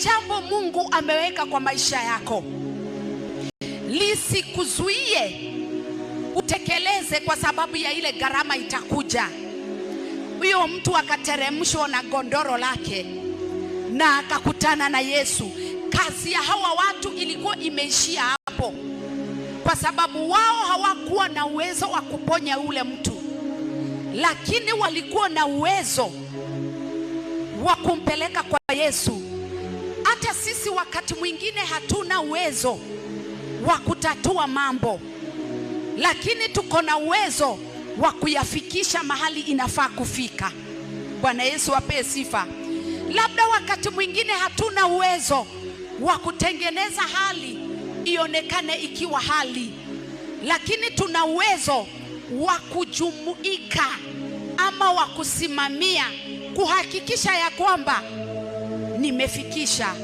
jambo Mungu ameweka kwa maisha yako lisikuzuie utekeleze, kwa sababu ya ile gharama itakuja. Huyo mtu akateremshwa na gondoro lake na akakutana na Yesu. Kazi ya hawa watu ilikuwa imeishia hapo, kwa sababu wao hawakuwa na uwezo wa kuponya ule mtu, lakini walikuwa na uwezo wa kumpeleka kwa Yesu. Hata sisi wakati mwingine hatuna uwezo wa kutatua mambo, lakini tuko na uwezo wa kuyafikisha mahali inafaa kufika. Bwana Yesu apewe sifa. Labda wakati mwingine hatuna uwezo wa kutengeneza hali ionekane ikiwa hali, lakini tuna uwezo wa kujumuika ama wa kusimamia kuhakikisha ya kwamba nimefikisha